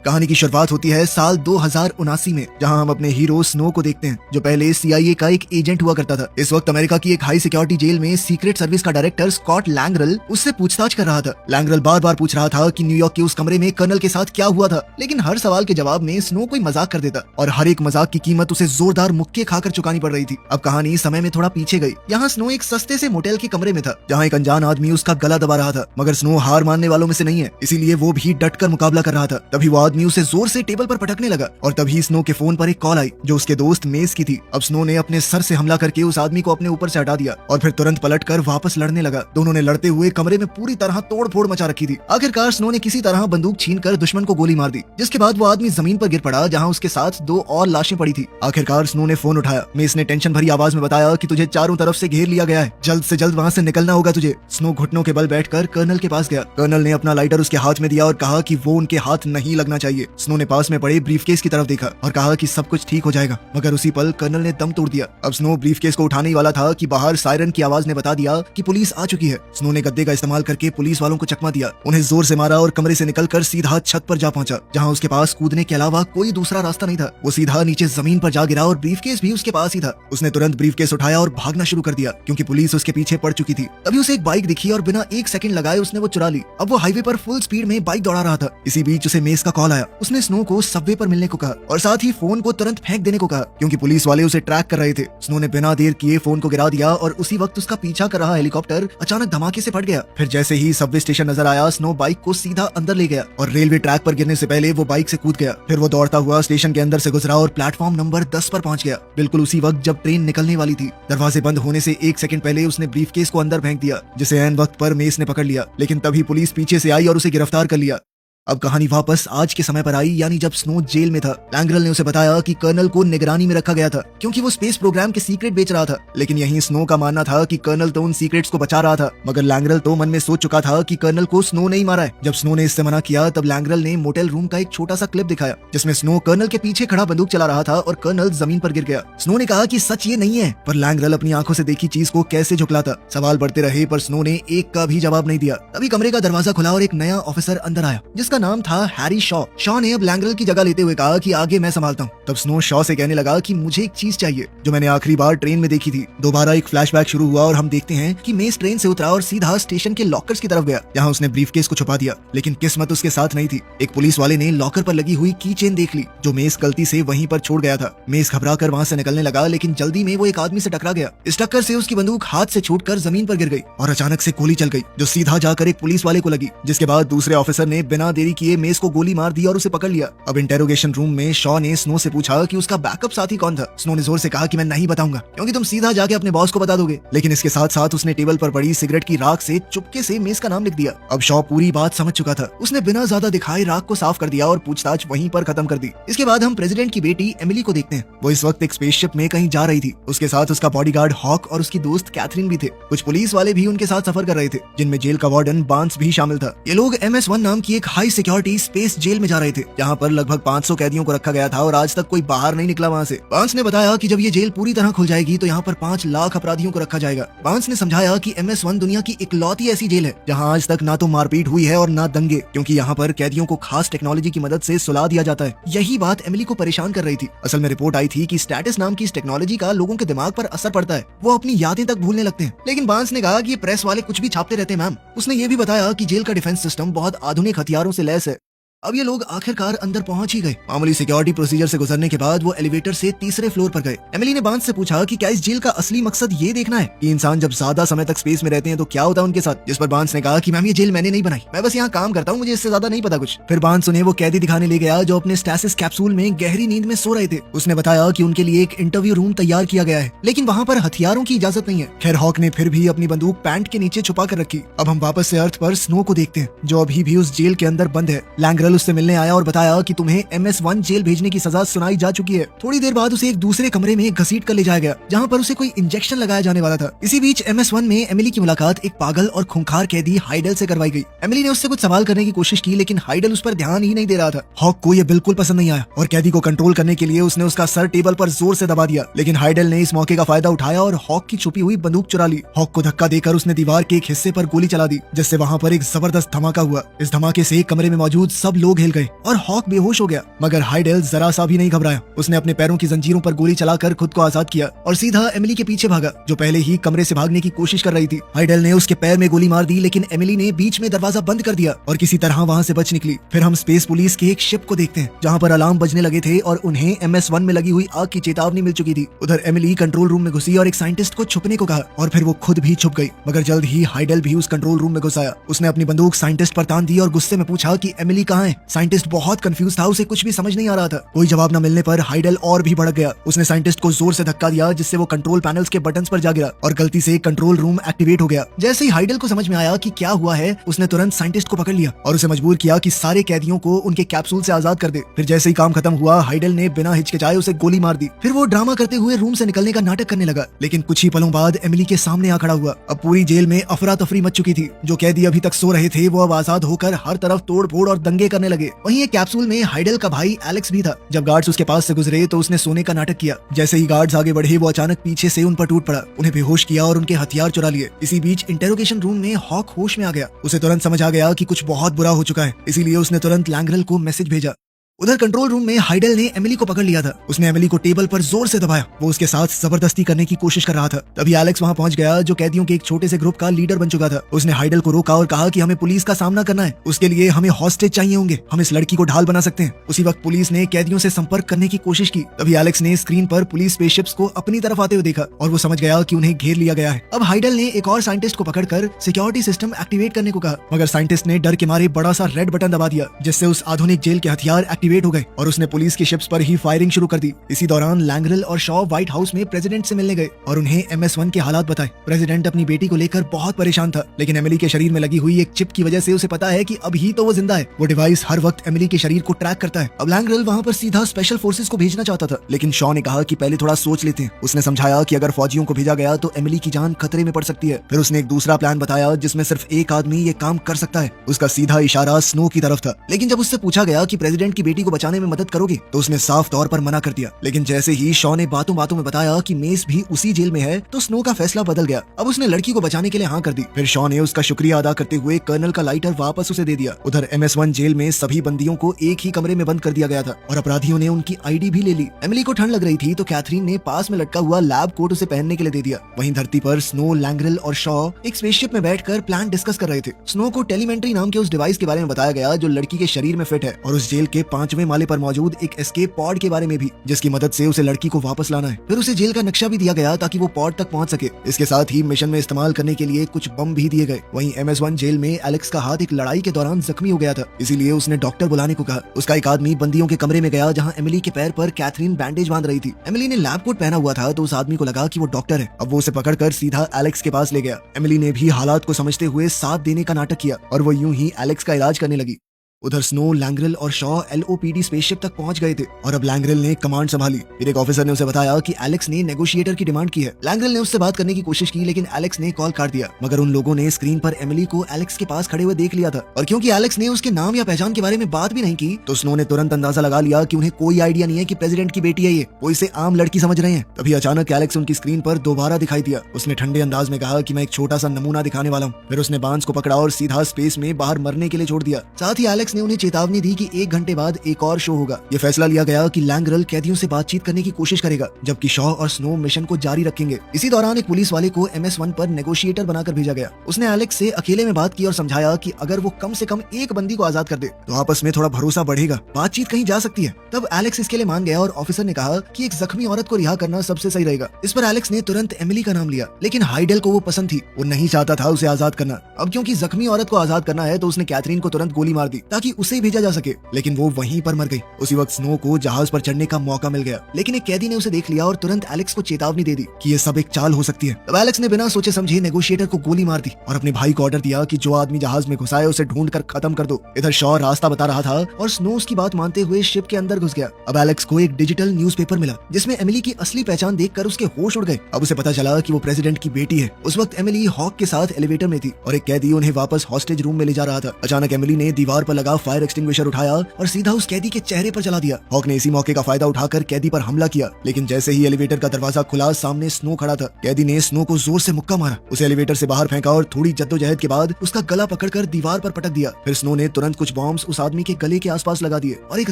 कहानी की शुरुआत होती है साल 2079 में, जहां हम अपने हीरो स्नो को देखते हैं, जो पहले CIA का एक एजेंट हुआ करता था। इस वक्त अमेरिका की एक हाई सिक्योरिटी जेल में सीक्रेट सर्विस का डायरेक्टर स्कॉट लैंगरल उससे पूछताछ कर रहा था। लैंगरल बार बार पूछ रहा था कि न्यूयॉर्क के उस कमरे में कर्नल के साथ क्या हुआ था, लेकिन हर सवाल के जवाब में स्नो कोई मजाक कर देता और हर एक मजाक की कीमत उसे जोरदार मुक्के खाकर चुकानी पड़ रही थी। अब कहानी समय में थोड़ा पीछे गई। यहाँ स्नो एक सस्ते से मोटेल के कमरे में था, जहाँ एक अनजान आदमी उसका गला दबा रहा था, मगर स्नो हार मानने वालों में से नहीं है, इसीलिए वो भी डटकर मुकाबला कर रहा था। तभी वो आदमी उसे जोर से टेबल पर पटकने लगा और तभी स्नो के फोन पर एक कॉल आई जो उसके दोस्त मेस की थी। अब स्नो ने अपने सर से हमला करके उस आदमी को अपने ऊपर से हटा दिया और फिर तुरंत पलटकर वापस लड़ने लगा। दोनों ने लड़ते हुए कमरे में पूरी तरह तोड़-फोड़ मचा रखी थी। आखिरकार स्नो ने किसी तरह बंदूक छीनकर दुश्मन को गोली मार दी, जिसके बाद वो आदमी जमीन पर गिर पड़ा, जहाँ उसके साथ दो और लाशें पड़ी थी। आखिरकार स्नो ने फोन उठाया। मेस ने टेंशन भरी आवाज में बताया कि तुझे चारों तरफ से घेर लिया गया है, जल्द से जल्द वहाँ से निकलना होगा तुझे। स्नो घुटनों के बल बैठकर कर्नल के पास गया। कर्नल ने अपना लाइटर उसके हाथ में दिया और कहा कि वो उनके हाथ नहीं लगना चाहिए। स्नो ने पास में पड़े ब्रीफकेस की तरफ देखा और कहा कि सब कुछ ठीक हो जाएगा, मगर उसी पल कर्नल ने दम तोड़ दिया। अब स्नो ब्रीफकेस को उठाने ही वाला था कि बाहर सायरन की आवाज ने बता दिया कि पुलिस आ चुकी है। स्नो ने गद्दे का इस्तेमाल करके पुलिस वालों को चकमा दिया, उन्हें जोर से मारा और कमरे से निकलकर सीधा छत पर जा पहुंचा, जहां उसके पास कूदने के अलावा कोई दूसरा रास्ता नहीं था। वो सीधा नीचे जमीन पर जा गिरा और ब्रीफकेस भी उसके पास ही था। उसने तुरंत ब्रीफकेस उठाया और भागना शुरू कर दिया, क्योंकि पुलिस उसके पीछे पड़ चुकी थी। तभी उसे एक बाइक दिखी और बिना एक सेकंड लगाए उसने वो चुरा ली। अब वो हाईवे पर फुल स्पीड में बाइक दौड़ा रहा था। इसी बीच उसे मेस का कॉल आया। उसने स्नो को सबवे पर मिलने को कहा और साथ ही फोन को तुरंत फेंक देने को कहा, क्योंकि पुलिस वाले उसे ट्रैक कर रहे थे। स्नो ने बिना देर किए फोन को गिरा दिया और उसी वक्त उसका पीछा कर रहा हेलीकॉप्टर अचानक धमाके से फट गया। फिर जैसे ही सबवे स्टेशन नजर आया, स्नो बाइक को सीधा अंदर ले गया और रेलवे ट्रैक पर गिरने से पहले वो बाइक से कूद गया। फिर वो दौड़ता हुआ स्टेशन के अंदर से गुजरा और प्लेटफॉर्म नंबर 10 पर पहुंच गया, बिल्कुल उसी वक्त जब ट्रेन निकलने वाली थी। दरवाजे बंद होने से एक सेकंड पहले उसने ब्रीफकेस को अंदर फेंक दिया, जिसे ऐन वक्त पर मेस ने पकड़ लिया, लेकिन तभी पुलिस पीछे से आई और उसे गिरफ्तार कर लिया। अब कहानी वापस आज के समय पर आई, यानी जब स्नो जेल में था। लैंगरल ने उसे बताया कि कर्नल को निगरानी में रखा गया था, क्योंकि वो स्पेस प्रोग्राम के सीक्रेट बेच रहा था। लेकिन यहीं स्नो का मानना था कि कर्नल तो उन सीक्रेट्स को बचा रहा था, मगर लैंगरल तो मन में सोच चुका था कि कर्नल को स्नो नहीं मारा है। जब स्नो ने इससे मना किया, तब लैंगरल ने मोटेल रूम का एक छोटा सा क्लिप दिखाया, जिसमें स्नो कर्नल के पीछे खड़ा बंदूक चला रहा था और कर्नल जमीन पर गिर गया। स्नो ने कहा कि सच ये नहीं है, पर लैंगरल अपनी आंखों से देखी चीज को कैसे झुकलाता। सवाल बढ़ते रहे, पर स्नो ने एक का भी जवाब नहीं दिया। तभी कमरे का दरवाजा खुला और एक नया ऑफिसर अंदर आया, जिसका नाम था हैरी शॉ। शॉ ने अब लैंगरल की जगह लेते हुए कहा कि आगे मैं संभालता हूँ। तब स्नो शॉ से कहने लगा कि मुझे एक चीज चाहिए जो मैंने आखिरी बार ट्रेन में देखी थी। दोबारा एक फ्लैशबैक शुरू हुआ और हम देखते हैं कि मेस ट्रेन से उतरा और सीधा स्टेशन के लॉकर्स की तरफ गया, जहाँ उसने ब्रीफकेस को छुपा दिया। लेकिन किस्मत उसके साथ नहीं थी। एक पुलिस वाले ने लॉकर पर लगी हुई की चेन देख ली, जो मेस गलती से वहीं पर छोड़ गया था। मेस घबरा कर वहाँ से निकलने लगा, लेकिन जल्दी में वो एक आदमी से टकरा गया। इस टक्कर से उसकी बंदूक हाथ से छूटकर जमीन पर गिर गई और अचानक से गोली चल गई, जो सीधा जाकर एक पुलिस वाले को लगी। जिसके बाद दूसरे ऑफिसर ने बिना देरी किए मेस को गोली मार दी और उसे पकड़ लिया। अब इंटेरोगेशन रूम में शॉ ने स्नो से पूछा कि उसका बैकअप साथी कौन था। स्नो ने जोर से कहा कि मैं नहीं बताऊंगा, क्योंकि तुम सीधा जाके अपने बॉस को बता दोगे। लेकिन इसके साथ साथ उसने टेबल पर पड़ी सिगरेट की राख से चुपके से मेस का नाम लिख दिया। अब शॉ पूरी बात समझ चुका था। उसने बिना ज्यादा दिखाए राख को साफ कर दिया और पूछताछ वहीं पर खत्म कर दी। इसके बाद हम प्रेसिडेंट की बेटी एमिली को देखते हैं। वो इस वक्त एक स्पेसशिप में कहीं जा रही थी। उसके साथ उसका बॉडीगार्ड हॉक और उसकी दोस्त कैथरीन भी थे। कुछ पुलिस वाले भी उनके साथ सफर कर रहे थे, जिनमें जेल का वार्डन बांस भी शामिल था। ये लोग MS-1 नाम की एक हाई सिक्योरिटी स्पेस जेल में जा रहे थे, जहाँ पर लगभग 500 कैदियों को रखा गया था और आज तक कोई बाहर नहीं निकला वहाँ से। बांस ने बताया कि जब ये जेल पूरी तरह खुल जाएगी तो यहाँ पर 5 लाख अपराधियों को रखा जाएगा। बांस ने समझाया कि MS-1 दुनिया की इकलौती ऐसी जेल है जहाँ आज तक ना तो मारपीट हुई है और ना दंगे, क्योंकि यहाँ पर कैदियों को खास टेक्नोलॉजी की मदद से सुला दिया जाता है। यही बात एमिली को परेशान कर रही थी। असल में रिपोर्ट आई थी कि स्टेटस नाम की इस टेक्नोलॉजी का लोगों के दिमाग पर असर पड़ता है, वो अपनी यादें तक भूलने लगते हैं। लेकिन बांस ने कहा कि ये प्रेस वाले कुछ भी छापते रहते हैं मैम। उसने ये भी बताया कि जेल का डिफेंस सिस्टम बहुत आधुनिक हथियारों से लैस है। अब ये लोग आखिरकार अंदर पहुंच ही गए। मामूली सिक्योरिटी प्रोसीजर से गुजरने के बाद वो एलिवेटर से तीसरे फ्लोर पर गए। एमिली ने बांस से पूछा कि क्या इस जेल का असली मकसद ये देखना है कि इंसान जब ज्यादा समय तक स्पेस में रहते हैं तो क्या होता है उनके साथ। जिस पर बांस ने कहा कि मैम ये जेल मैंने नहीं बनाई, मैं बस यहाँ काम करता हूँ, मुझे इससे ज्यादा नहीं पता कुछ। फिर बांस उन्हें वो कैदी दिखाने ले गया जो अपने स्टैसिस कैप्सूल में गहरी नींद में सो रहे थे। उसने बताया कि उनके लिए एक इंटरव्यू रूम तैयार किया गया है, लेकिन वहाँ पर हथियारों की इजाजत नहीं है। खैर हॉक ने फिर भी अपनी बंदूक पैंट के नीचे छुपा कर रखी। अब हम वापस से अर्थ पर स्नो को देखते हैं, जो अभी भी उस जेल के अंदर बंद है। लैंगरल उससे मिलने आया और बताया कि तुम्हें MS-1 जेल भेजने की सजा सुनाई जा चुकी है। थोड़ी देर बाद उसे एक दूसरे कमरे में घसीट कर ले जाया गया, जहाँ पर उसे कोई इंजेक्शन लगाया जाने वाला था। इसी बीच MS-1 में एमिली की मुलाकात एक पागल और खूंखार कैदी हाइडल से करवाई गई। एमिली ने उससे कुछ सवाल करने की कोशिश की, लेकिन हाइडल उस पर ध्यान ही नहीं दे रहा था। हॉक को यह बिल्कुल पसंद नहीं आया और कैदी को कंट्रोल करने के लिए उसने उसका सर टेबल पर जोर से दबा दिया। लेकिन हाइडल ने इस मौके का फायदा उठाया और हॉक की छुपी हुई बंदूक चुरा ली। हॉक को धक्का देकर उसने दीवार के एक हिस्से पर गोली चला दी, जिससे वहाँ पर एक जबरदस्त धमाका हुआ। इस धमाके से कमरे में मौजूद सब लोग हिल गए और हॉक बेहोश हो गया, मगर हाइडेल जरा सा भी नहीं घबराया। उसने अपने पैरों की जंजीरों पर गोली चलाकर खुद को आजाद किया और सीधा एमिली के पीछे भागा, जो पहले ही कमरे से भागने की कोशिश कर रही थी। हाइडेल ने उसके पैर में गोली मार दी, लेकिन एमिली ने बीच में दरवाजा बंद कर दिया और किसी तरह वहाँ से बच निकली। फिर हम स्पेस पुलिस के एक शिप को देखते हैं, जहाँ पर अलार्म बजने लगे थे और उन्हें MS-1 में लगी हुई आग की चेतावनी मिल चुकी थी। उधर एमिली कंट्रोल रूम में घुसी और एक साइंटिस्ट को छुपने को कहा और फिर वो खुद भी छुप गई, मगर जल्द ही हाइडेल भी उस कंट्रोल रूम में घुस आया। उसने अपनी बंदूक साइंटिस्ट पर तान दी और गुस्से में पूछा कि एमिली कहाँ है। साइंटिस्ट बहुत कंफ्यूज था, उसे कुछ भी समझ नहीं आ रहा था। कोई जवाब न मिलने पर हाइडेल और भी भड़क गया। उसने साइंटिस्ट को जोर से धक्का दिया, जिससे वो कंट्रोल पैनल्स के बटन्स पर जा गिरा और गलती से कंट्रोल रूम एक्टिवेट हो गया। जैसे ही हाइडेल को समझ में आया कि क्या हुआ है, उसने तुरंत साइंटिस्ट को पकड़ लिया और उसे मजबूर किया कि सारे कैदियों को उनके कैप्सूल से आजाद कर दे। फिर जैसे ही काम खत्म हुआ, हाइडेल ने बिना हिचकिचाए उसे गोली मार दी। फिर वो ड्रामा करते हुए रूम से निकलने का नाटक करने लगा, लेकिन कुछ ही पलों बाद एमिली के सामने आ खड़ा हुआ। अब पूरी जेल में अफरा तफरी मच चुकी थी। जो कैदी अभी तक सो रहे थे, वो अब आजाद होकर हर तरफ तोड़ फोड़ और दंगे करने लगे। वहीं एक कैप्सूल में हाइडेल का भाई एलेक्स भी था। जब गार्ड्स उसके पास से गुजरे तो उसने सोने का नाटक किया। जैसे ही गार्ड्स आगे बढ़े, वो अचानक पीछे से उन पर टूट पड़ा, उन्हें बेहोश किया और उनके हथियार चुरा लिए। इसी बीच इंटेरोगेशन रूम में हॉक होश में आ गया। उसे तुरंत समझ आ गया कि कुछ बहुत बुरा हो चुका है, इसीलिए उसने तुरंत लैंग्रेल को मैसेज भेजा। उधर कंट्रोल रूम में हाइडेल ने एमिली को पकड़ लिया था। उसने एमिली को टेबल पर जोर से दबाया। वो उसके साथ जबरदस्ती करने की कोशिश कर रहा था। तभी एलेक्स वहां पहुंच गया, जो कैदियों के एक छोटे से ग्रुप का लीडर बन चुका था। उसने हाइडेल को रोका और कहा कि हमें पुलिस का सामना करना है, उसके लिए हमें हॉस्टेज चाहिए होंगे, हम इस लड़की को ढाल बना सकते हैं। उसी वक्त पुलिस ने कैदियों से संपर्क करने की कोशिश की। तभी एलेक्स ने स्क्रीन पर पुलिस स्पेसशिप्स को अपनी तरफ आते हुए देखा और वो समझ गया कि उन्हें घेर लिया गया है। अब हाइडेल ने एक और साइंटिस्ट को पकड़कर सिक्योरिटी सिस्टम एक्टिवेट करने को कहा, मगर साइंटिस्ट ने डर के मारे बड़ा सा रेड बटन दबा दिया, जिससे उस आधुनिक जेल के हथियार एक्टिवेट हो गए और उसने पुलिस की शिप्स पर ही फायरिंग शुरू कर दी। इसी दौरान लैंग्रेल और शॉ व्हाइट हाउस में प्रेसिडेंट से मिलने गए और उन्हें MS-1 के हालात बताए। प्रेसिडेंट अपनी बेटी को लेकर बहुत परेशान था, लेकिन एमिली के शरीर में लगी हुई एक चिप की वजह से उसे पता है कि अभी तो वो जिंदा है। वो डिवाइस हर वक्त एमिली के शरीर को ट्रैक करता है। अब लैंग्रेल वहाँ पर सीधा स्पेशल फोर्सेस को भेजना चाहता था, लेकिन शॉ ने कहा कि पहले थोड़ा सोच लेते हैं। उसने समझाया कि अगर फौजियों को भेजा गया तो एमिली की जान खतरे में पड़ सकती है। फिर उसने एक दूसरा प्लान बताया, जिसमें सिर्फ एक आदमी ये काम कर सकता है। उसका सीधा इशारा स्नो की तरफ था, लेकिन जब उससे पूछा गया कि प्रेसिडेंट की बेटी को बचाने में मदद करोगे, तो उसने साफ तौर पर मना कर दिया। लेकिन जैसे ही शॉ ने बातों बातों में बताया कि मेस भी उसी जेल में है, तो स्नो का फैसला बदल गया। अब उसने लड़की को बचाने के लिए हाँ कर दी। फिर शॉ ने उसका शुक्रिया अदा करते हुए कर्नल का लाइटर वापस उसे दे दिया। उधर MS-1 जेल में सभी बंदियों को एक ही कमरे में बंद कर दिया गया था और अपराधियों ने उनकी ID भी ले ली। एमिली को ठंड लग रही थी, तो कैथरीन ने पास में लटका हुआ लैब कोट उसे पहनने के लिए दे दिया। वहीं धरती पर स्नो, लैंग्रेल और शॉ एक स्पेसशिप में बैठकर प्लान डिस्कस कर रहे थे। स्नो को टेलीमेंट्री नाम के उस डिवाइस के बारे में बताया गया, जो लड़की के शरीर में फिट है, और उस जेल के 5वें माले पर मौजूद एक एस्केप पॉड के बारे में भी, जिसकी मदद से उसे लड़की को वापस लाना है। फिर उसे जेल का नक्शा भी दिया गया ताकि वो पॉड तक पहुंच सके। इसके साथ ही मिशन में इस्तेमाल करने के लिए कुछ बम भी दिए गए। वहीं MS-1 जेल में एलेक्स का हाथ एक लड़ाई के दौरान जख्मी हो गया था, इसीलिए उसने डॉक्टर बुलाने को कहा। उसका एक आदमी बंदियों के कमरे में गया, जहां एमिली के पैर पर कैथरीन बैंडेज बांध रही थी। एमिली ने लैब कोट पहना हुआ था, तो उस आदमी को लगा कि वो डॉक्टर है। अब वो उसे पकड़कर सीधा एलेक्स के पास ले गया। एमिली ने भी हालात को समझते हुए साथ देने का नाटक किया और वो यूं ही एलेक्स का इलाज करने लगी। उधर स्नो, लैंग्रेल और शॉ LOPD स्पेसशिप तक पहुंच गए थे और अब लैंग्रेल ने कमांड संभाली। फिर एक ऑफिसर ने उसे बताया कि एलेक्स ने नेगोशिएटर की डिमांड की है। लैंग्रेल ने उससे बात करने की कोशिश की, लेकिन एलेक्स ने कॉल काट दिया। मगर उन लोगों ने स्क्रीन पर एमिली को एलेक्स के पास खड़े हुए देख लिया था, और क्योंकि एलेक्स ने उसके नाम या पहचान के बारे में बात भी नहीं की, तो स्नो ने तुरंत अंदाजा लगा लिया कि उन्हें कोई आइडिया नहीं है कि प्रेसिडेंट की बेटी है ये, वो इसे आम लड़की समझ रहे हैं। तभी अचानक एलेक्स उनकी स्क्रीन पर दोबारा दिखाई दिया। उसने ठंडे अंदाज में कहा कि मैं एक छोटा सा नमूना दिखाने वाला हूँ। फिर उसने बांस को पकड़ा और सीधा स्पेस में बाहर मरने के लिए छोड़ दिया। साथ ही एलेक्स ने उन्हें चेतावनी कि 1 घंटे बाद एक और शो होगा। ये फैसला लिया गया कि लैंग्रेल कैदियों से बातचीत करने की कोशिश करेगा, जबकि शॉ और स्नो मिशन को जारी रखेंगे। इसी दौरान एक पुलिस वाले को MS-1 पर नेगोशिएटर बनाकर भेजा गया। उसने एलेक्स से अकेले में बात की और समझाया कि अगर वो कम से कम एक बंदी को आजाद कर दे, तो आपस में थोड़ा भरोसा बढ़ेगा, बातचीत कहीं जा सकती है। तब एलेक्स इसके लिए मान गया और ऑफिसर ने कहा कि एक जख्मी औरत को रिहा करना सबसे सही रहेगा। इस पर एलेक्स ने तुरंत एमिली का नाम लिया, लेकिन हाइडेल को वो पसंद थी। वो नहीं चाहता था उसे आजाद करना। अब क्योंकि जख्मी औरत को आजाद करना है, तो उसने कैथरीन को तुरंत गोली मार दी ताकि उसे भेजा जा सके, लेकिन वो वहीं पर मर गई। उसी वक्त स्नो को जहाज पर चढ़ने का मौका मिल गया, लेकिन एक कैदी ने उसे देख लिया और तुरंत एलेक्स को चेतावनी दे दी कि ये सब एक चाल हो सकती है। तब एलेक्स ने बिना सोचे समझे नेगोशिएटर को गोली मार दी और अपने भाई को ऑर्डर दिया कि जो आदमी जहाज में घुसा है उसे ढूंढ कर खत्म कर दो। इधर शॉ रास्ता बता रहा था और स्नो उसकी बात मानते हुए शिप के अंदर घुस गया। अब एलेक्स को एक डिजिटल न्यूज़पेपर मिला, जिसमें एमिली की असली पहचान देखकर उसके होश उड़ गए। अब उसे पता चला कि वो प्रेसिडेंट की बेटी है। उस वक्त एमिली हॉक के साथ एलिवेटर में थी और एक कैदी उन्हें वापस हॉस्टेज रूम में ले जा रहा था। अचानक एमिली ने दीवार पर लगा लगा, फायर एक्सटिंग्विशर उठाया और सीधा उस कैदी के चेहरे पर चला दिया। हॉक ने इसी मौके का फायदा उठाकर कैदी पर हमला किया, लेकिन जैसे ही एलिवेटर का दरवाजा खुला, सामने स्नो खड़ा था। कैदी ने स्नो को जोर से मुक्का मारा, उसे एलिवेटर से बाहर फेंका और थोड़ी जद्दोजहद के बाद उसका गला पकड़कर दीवार पर पटक दिया। फिर स्नो ने तुरंत कुछ बॉम्ब्स उस आदमी के गले के आसपास लगा दिए और एक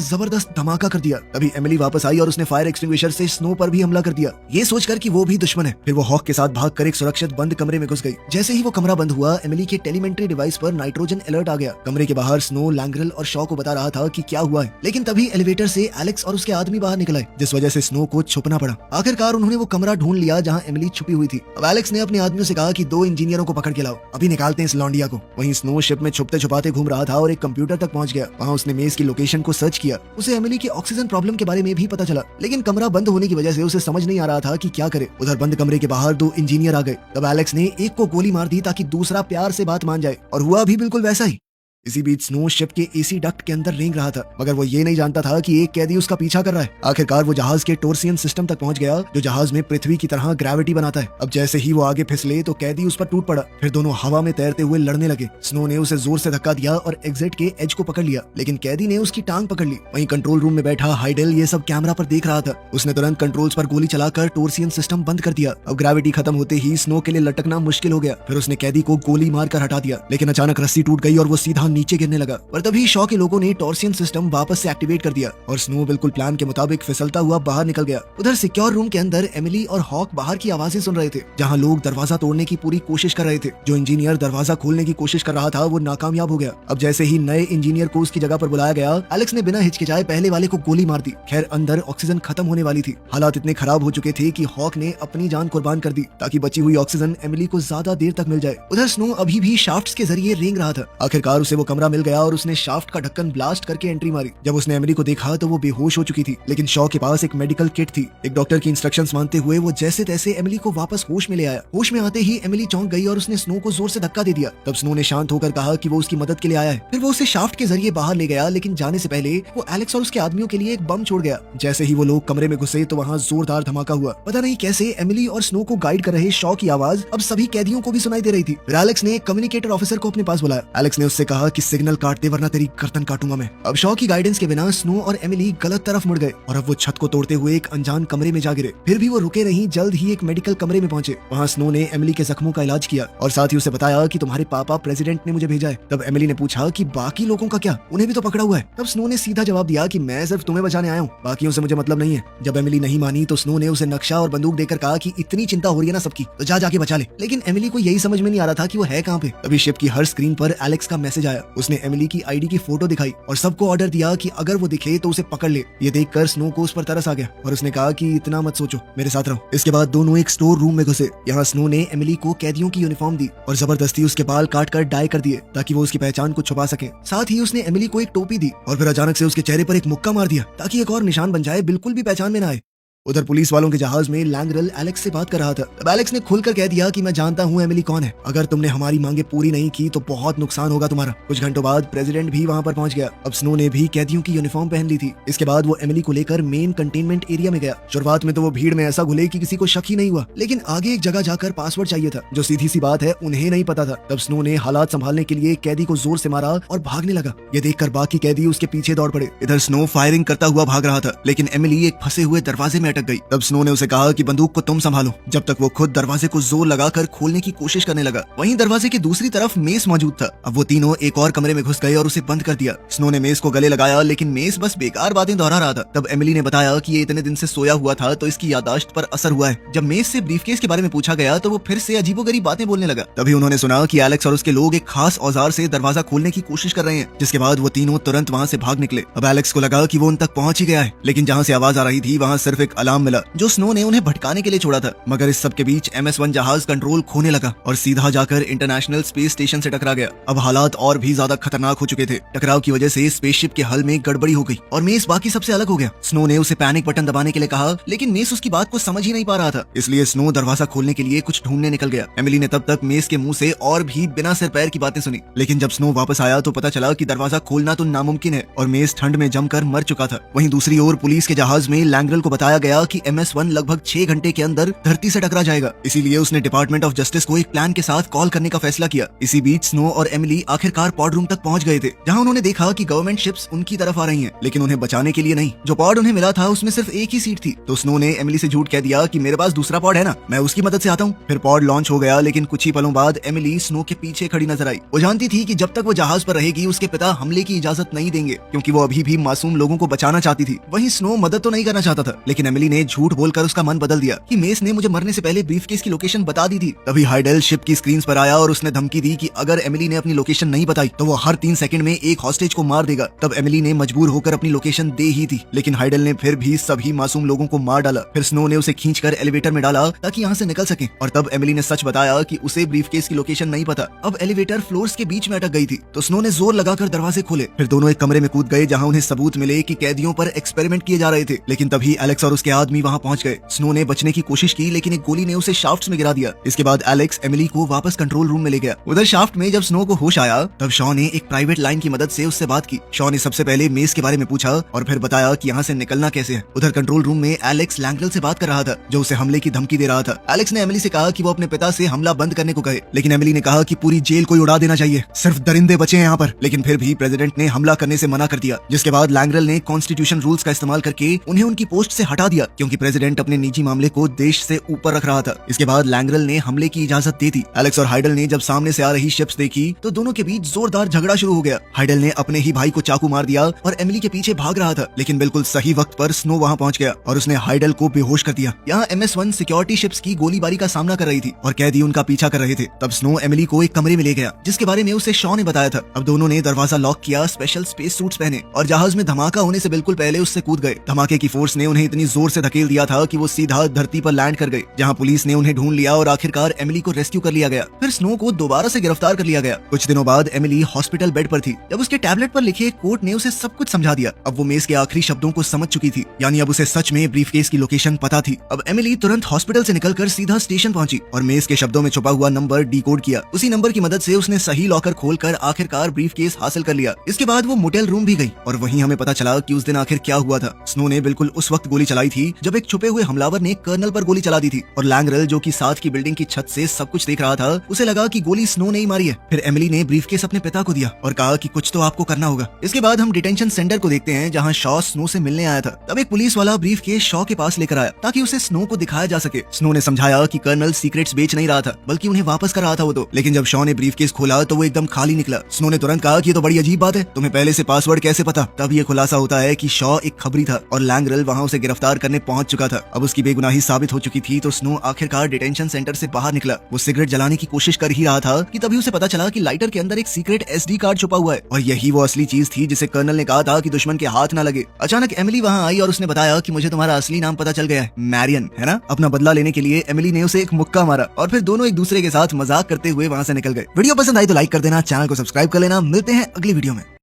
जबरदस्त धमाका कर दिया। तभी एमिली वापस आई और उसने फायर एक्सटिंग्विशर से स्नो पर भी हमला कर दिया, ये सोचकर कि वो भी दुश्मन है। फिर वो हॉक के साथ भागकर एक सुरक्षित बंद कमरे में घुस गई। जैसे ही वो कमरा बंद हुआ, एमिली के टेलीमेंट्री डिवाइस पर नाइट्रोजन अलर्ट आ गया। कमरे के बाहर स्नो लैंग्रेल और शॉ को बता रहा था कि क्या हुआ है, लेकिन तभी एलिवेटर से एलेक्स और उसके आदमी बाहर निकल आए, जिस वजह से स्नो को छुपना पड़ा। आखिरकार उन्होंने वो कमरा ढूंढ लिया जहाँ एमिली छुपी हुई थी। अब एलेक्स ने अपने आदमियों से कहा कि 2 इंजीनियरों को पकड़ के लाओ, अभी निकालते हैं इस लौंडिया को। वहीं स्नो शिप में छुपते छुपाते घूम रहा था और एक कंप्यूटर तक पहुंच गया। वहाँ उसने मेज की लोकेशन को सर्च किया। उसे एमिली की ऑक्सीजन प्रॉब्लम के बारे में भी पता चला, लेकिन कमरा बंद होने की वजह से उसे समझ नहीं आ रहा था कि क्या करे। उधर बंद कमरे के बाहर 2 इंजीनियर आ गए। तब एलेक्स ने एक को गोली मार दी ताकि दूसरा प्यार से बात मान जाए, और हुआ भी बिल्कुल वैसा ही। इसी बीच स्नो शिप के एसी डक्ट के अंदर रेंग रहा था, मगर वो ये नहीं जानता था कि एक कैदी उसका पीछा कर रहा है। आखिरकार वो जहाज के टोर्सियन सिस्टम तक पहुंच गया, जो जहाज में पृथ्वी की तरह ग्रेविटी बनाता है। अब जैसे ही वो आगे फिसले तो कैदी उस पर टूट पड़ा। फिर दोनों हवा में तैरते हुए लड़ने लगे। स्नो ने उसे जोर से धक्का दिया और एग्जिट के एज को पकड़ लिया, लेकिन कैदी ने उसकी टांग पकड़ ली। वहीं कंट्रोल रूम में बैठा हाइडेल ये सब कैमरा पर देख रहा था। उसने तुरंत कंट्रोल्स पर गोली चलाकर टोर्सियन सिस्टम बंद कर दिया। अब ग्रेविटी खत्म होते ही स्नो के लिए लटकना मुश्किल हो गया। फिर उसने कैदी को गोली मारकर हटा दिया, लेकिन अचानक रस्सी टूट गई और वो सीधा नीचे गिरने लगा। पर तभी शॉ के लोगों ने टॉर्सियन सिस्टम वापस से एक्टिवेट कर दिया और स्नो बिल्कुल प्लान के मुताबिक फिसलता हुआ बाहर निकल गया। उधर सिक्योर रूम के अंदर एमिली और हॉक बाहर की आवाजें सुन रहे थे, जहां लोग दरवाजा तोड़ने की पूरी कोशिश कर रहे थे। जो इंजीनियर दरवाजा खोलने की कोशिश कर रहा था वो नाकामयाब हो गया। अब जैसे ही नए इंजीनियर को उसकी जगह पर बुलाया गया, एलेक्स ने बिना हिचकिचाए पहले वाले को गोली मार दी। खैर अंदर ऑक्सीजन खत्म होने वाली थी। हालात इतने खराब हो चुके थे कि हॉक ने अपनी जान कुर्बान कर दी ताकि बची हुई ऑक्सीजन एमिली को ज्यादा देर तक मिल जाए। उधर स्नो अभी भी शाफ्ट्स के जरिए रेंग रहा था। आखिरकार उसे वो कमरा मिल गया और उसने शाफ्ट का ढक्कन ब्लास्ट करके एंट्री मारी। जब उसने एमिली को देखा तो वो बेहोश हो चुकी थी, लेकिन शॉ के पास एक मेडिकल किट थी। एक डॉक्टर की इंस्ट्रक्शंस मानते हुए वो जैसे तैसे एमिली को वापस होश में ले आया। होश में आते ही एमिली चौंक गई और उसने स्नो को जोर से धक्का दे दिया। तब स्नो ने शांत होकर कहा कि वो उसकी मदद के लिए आया है। फिर वो उसे शाफ्ट के जरिए बाहर ले गया, लेकिन जाने से पहले वो एलेक्स और उसके आदमियों के लिए एक बम छोड़ गया। जैसे ही वो लोग कमरे में घुसे तो वहाँ जोरदार धमाका हुआ। पता नहीं कैसे एमिली और स्नो को गाइड कर रहे शॉ की आवाज अब सभी कैदियों को भी सुनाई दे रही थी। फिर एलेक्स ने कम्युनिकेटर ऑफिसर को अपने पास बुलाया। एलेक्स ने उससे कहा कि सिग्नल काट दे वरना तेरी गर्दन काटूंगा मैं। अब शॉ की गाइडेंस के बिना स्नो और एमिली गलत तरफ मुड़ गए और अब वो छत को तोड़ते हुए एक अनजान कमरे में जा गिरे। फिर भी वो रुके नहीं, जल्द ही एक मेडिकल कमरे में पहुंचे। वहाँ स्नो ने एमिली के जख्मों का इलाज किया और साथ ही उसे बताया कि तुम्हारे पापा प्रेसिडेंट ने मुझे भेजा है। तब एमिली ने पूछा कि बाकी लोगों का क्या, उन्हें भी तो पकड़ा हुआ है। तब स्नो ने सीधा जवाब दिया कि मैं सिर्फ तुम्हें बचाने आया हूँ, बाकियों से मुझे मतलब नहीं है। जब एमिली नहीं मानी तो स्नो ने उसे नक्शा और बंदूक देकर कहा कि इतनी चिंता हो रही है ना सबकी, तो जा जाके बचा ले। लेकिन एमिली को यही समझ में नहीं आ रहा था कि वो है कहाँ पे। तभी शिप की हर स्क्रीन पर एलेक्स का मैसेज आया। उसने एमिली की आईडी की फोटो दिखाई और सबको ऑर्डर दिया कि अगर वो दिखे तो उसे पकड़ ले। ये देखकर स्नो को उस पर तरस आ गया और उसने कहा कि इतना मत सोचो, मेरे साथ रहो। इसके बाद दोनों एक स्टोर रूम में घुसे। यहाँ स्नो ने एमिली को कैदियों की यूनिफॉर्म दी और जबरदस्ती उसके बाल काट कर डाई कर दिए ताकि वो उसकी पहचान को छुपा सके। साथ ही उसने एमिली को एक टोपी दी और फिर अचानक से उसके चेहरे पर एक मुक्का मार दिया ताकि एक और निशान बन जाए, बिल्कुल भी पहचान में न आए। उधर पुलिस वालों के जहाज में लैंग्रेल एलेक्स से बात कर रहा था। तब एलेक्स ने खुलकर कह दिया कि मैं जानता हूँ एमिली कौन है, अगर तुमने हमारी मांगे पूरी नहीं की तो बहुत नुकसान होगा तुम्हारा। कुछ घंटों बाद प्रेसिडेंट भी वहाँ पर पहुंच गया। अब स्नो ने भी कैदियों की यूनिफॉर्म पहन ली थी। इसके बाद वो एमिली को लेकर मेन कंटेनमेंट एरिया में गया। शुरुआत में तो वो भीड़ में ऐसा घुले कि किसी को शक ही नहीं हुआ, लेकिन आगे एक जगह जाकर पासवर्ड चाहिए था जो सीधी सी बात है उन्हें नहीं पता था। तब स्नो ने हालात संभालने के लिए कैदी को जोर से मारा और भागने लगा। ये देखकर बाकी कैदी उसके पीछे दौड़ पड़े। इधर स्नो फायरिंग करता हुआ भाग रहा था, लेकिन एमिली एक फंसे हुए दरवाजे में अटक गई। तब स्नो ने उसे कहा कि बंदूक को तुम संभालो, जब तक वो खुद दरवाजे को जोर लगाकर खोलने की कोशिश करने लगा। वहीं दरवाजे की दूसरी तरफ मेस मौजूद था। अब वो तीनों एक और कमरे में घुस गए और उसे बंद कर दिया। स्नो ने मेस को गले लगाया, लेकिन मेस बस बेकार बातें दोहरा रहा था। तब एमिली ने बताया कि ये इतने दिन से सोया हुआ था तो इसकी याददाश्त पर असर हुआ है। जब मेस से ब्रीफकेस के बारे में पूछा गया तो वो फिर से अजीबोगरीब बातें बोलने लगा। तभी उन्होंने सुना कि एलेक्स और उसके लोग एक खास औजार से दरवाजा खोलने की कोशिश कर रहे हैं, जिसके बाद वो तीनों तुरंत वहाँ से भाग निकले। अब एलेक्स को लगा कि वो उन तक पहुंच ही गया है, लेकिन जहाँ से आवाज आ रही थी वहाँ सिर्फ एक अलार्म मिला जो स्नो ने उन्हें भटकाने के लिए छोड़ा था। मगर इस सब के बीच MS-1 जहाज कंट्रोल खोने लगा और सीधा जाकर इंटरनेशनल स्पेस स्टेशन से टकरा गया। अब हालात और भी ज्यादा खतरनाक हो चुके थे। टकराव की वजह से स्पेसशिप के हल में गड़बड़ी हो गई और मेस बाकी सबसे अलग हो गया। स्नो ने उसे पैनिक बटन दबाने के लिए कहा, लेकिन मेस उसकी बात को समझ ही नहीं पा रहा था। इसलिए स्नो दरवाजा खोलने के लिए कुछ ढूंढने निकल गया। एमिली ने तब तक मेस के मुंह से और भी बिना सिर पैर की बातें सुनी, लेकिन जब स्नो वापस आया तो पता चला कि दरवाजा खोलना तो नामुमकिन है और मेस ठंड में जमकर मर चुका था। वहीं दूसरी ओर पुलिस के जहाज में लैंग्रेल को बताया गया कि MS-1 लगभग 6 घंटे के अंदर धरती से टकरा जाएगा। इसीलिए उसने डिपार्टमेंट ऑफ जस्टिस को एक प्लान के साथ कॉल करने का फैसला किया। इसी बीच स्नो और एमिली आखिरकार पॉड रूम तक पहुंच गए थे, जहां उन्होंने देखा कि गवर्नमेंट शिप्स उनकी तरफ आ रही हैं, लेकिन उन्हें बचाने के लिए नहीं। जो पॉड उन्हें मिला था उसमें सिर्फ एक ही सीट थी, तो स्नो ने एमिली से झूठ कह दिया कि मेरे पास दूसरा पॉड है ना, मैं उसकी मदद से आता हूँ। फिर पॉड लॉन्च हो गया, लेकिन कुछ ही पलों बाद एमिली स्नो के पीछे खड़ी नजर आई। वो जानती थी कि जब तक वो जहाज पर रहेगी उसके पिता हमले की इजाजत नहीं देंगे, क्योंकि वो अभी भी मासूम लोगों को बचाना चाहती थी। वहीं स्नो मदद तो नहीं करना चाहता था, लेकिन एमिली ने झूठ बोलकर उसका मन बदल दिया कि मेस ने मुझे मरने से पहले ब्रीफकेस की लोकेशन बता दी थी। तभी हाइडल शिप की स्क्रीन पर आया और उसने धमकी दी कि अगर एमिली ने अपनी लोकेशन नहीं बताई तो वो हर 3 सेकंड में एक हॉस्टेज को मार देगा। तब एमिली ने मजबूर होकर अपनी लोकेशन दे ही थी, लेकिन हाइडल ने फिर भी सभी मासूम लोगों को मार डाला। फिर स्नो ने उसे खींचकर एलिवेटर में डाला ताकि यहाँ से निकल सके, और तब एमिली ने सच बताया कि उसे ब्रीफकेस की लोकेशन नहीं पता। अब एलिवेटर फ्लोर्स के बीच में अटक गई थी, तो स्नो ने जोर लगाकर दरवाजे खोले। फिर दोनों एक कमरे में कूद गए जहाँ उन्हें सबूत मिले कि कैदियों पर एक्सपेरिमेंट किए जा रहे थे। लेकिन तभी एलेक्स और उसके आदमी वहाँ पहुंच गए। स्नो ने बचने की कोशिश की, लेकिन एक गोली ने उसे शाफ्ट में गिरा दिया। इसके बाद एलेक्स एमिली को वापस कंट्रोल रूम में ले गया। उधर शाफ्ट में जब स्नो को होश आया तब शॉ ने एक प्राइवेट लाइन की मदद से उससे बात की। शॉ ने सबसे पहले मेस के बारे में पूछा और फिर बताया कि यहाँ से निकलना कैसे है। उधर कंट्रोल रूम में एलेक्स लैंग्रेल से बात कर रहा था, जो उसे हमले की धमकी दे रहा था। एलेक्स ने एमिली से कहा कि वो अपने पिता से हमला बंद करने को कहे, लेकिन एमिली ने कहा कि पूरी जेल को उड़ा देना चाहिए, सिर्फ दरिंदे बचे हैं यहाँ पर। लेकिन फिर भी प्रेसिडेंट ने हमला करने से मना कर दिया, जिसके बाद लैंग्रेल ने कॉन्स्टिट्यूशन रूल्स का इस्तेमाल करके उन्हें उनकी पोस्ट से हटा दिया, क्योंकि प्रेसिडेंट अपने निजी मामले को देश से ऊपर रख रहा था। इसके बाद लैंग्रेल ने हमले की इजाजत दे दी। एलेक्स और हाइडल ने जब सामने से आ रही शिप्स देखी तो दोनों के बीच जोरदार झगड़ा शुरू हो गया। हाइडल ने अपने ही भाई को चाकू मार दिया और एमिली के पीछे भाग रहा था, लेकिन बिल्कुल सही वक्त पर स्नो वहाँ पहुंच गया और उसने हाइडल को बेहोश कर दिया। यहाँ MS-1 सिक्योरिटी शिप्स की गोलीबारी का सामना कर रही थी और कैदी उनका पीछा कर रहे थे। तब स्नो एमिली को एक कमरे में ले गया, जिसके बारे में उसे शॉ ने बताया था। अब दोनों ने दरवाजा लॉक किया, स्पेशल स्पेस सूट्स पहने और जहाज में धमाका होने से बिल्कुल पहले उससे कूद गए। धमाके की फोर्स ने उन्हें इतनी जोर से धकेल दिया था कि वो सीधा धरती पर लैंड कर गए, जहाँ पुलिस ने उन्हें ढूंढ लिया और आखिरकार एमिली को रेस्क्यू कर लिया गया। फिर स्नो को दोबारा से गिरफ्तार कर लिया गया। कुछ दिनों बाद एमिली हॉस्पिटल बेड पर थी, जब उसके टैबलेट पर लिखे कोट ने उसे सब कुछ समझा दिया। अब वो मेस के आखिरी शब्दों को समझ चुकी थी, यानी अब उसे सच में ब्रीफकेस की लोकेशन पता थी। अब एमिली तुरंत हॉस्पिटल से निकलकर सीधा स्टेशन पहुंची और मेस के शब्दों में छुपा हुआ नंबर डिकोड किया। उसी नंबर की मदद से उसने सही लॉकर खोलकर आखिरकार ब्रीफकेस हासिल कर लिया। इसके बाद वो मोटेल रूम भी गई और वहीं हमें पता चला कि उस दिन आखिर क्या हुआ था। स्नो ने बिल्कुल उस वक्त गोली चलाई थी जब एक छुपे हुए हमलावर ने कर्नल पर गोली चला दी थी, और लैंग्रेल जो कि साथ की बिल्डिंग की छत से सब कुछ देख रहा था, उसे लगा कि गोली स्नो ने ही मारी है। फिर एमिली ने ब्रीफकेस अपने पिता को दिया और कहा कि कुछ तो आपको करना होगा। इसके बाद हम डिटेंशन सेंटर को देखते हैं, जहाँ शॉ स्नो से मिलने आया था। तब एक पुलिस वाला ब्रीफकेस शॉ के पास लेकर आया ताकि उसे स्नो को दिखाया जा सके। स्नो ने समझाया कि कर्नल सीक्रेट्स बेच नहीं रहा था, बल्कि उन्हें वापस कर रहा था वो तो। लेकिन जब शॉ ने ब्रीफकेस खोला तो वो एकदम खाली निकला। स्नो ने तुरंत कहा कि ये तो बड़ी अजीब बात है, तुम्हें पहले से पासवर्ड कैसे पता? तब ये खुलासा होता है कि शॉ एक खबरी था और लैंग्रेल वहाँ उसे गिरफ्तार करने पहुंच चुका था। अब उसकी बेगुनाही साबित हो चुकी थी, तो स्नो आखिरकार डिटेंशन सेंटर से बाहर निकला। वो सिगरेट जलाने की कोशिश कर ही रहा था कि तभी उसे पता चला कि लाइटर के अंदर एक सीक्रेट SD कार्ड छुपा हुआ है, और यही वो असली चीज थी जिसे कर्नल ने कहा था कि दुश्मन के हाथ ना लगे। अचानक एमिली वहाँ आई और उसने बताया कि मुझे तुम्हारा असली नाम पता चल गया है, मैरियन, है ना? अपना बदला लेने के लिए एमिली ने उसे एक मुक्का मारा और फिर दोनों एक दूसरे के साथ मजाक करते हुए वहाँ से निकल गए। वीडियो पसंद आई तो लाइक कर देना, चैनल को सब्सक्राइब कर लेना। मिलते हैं अगली वीडियो में।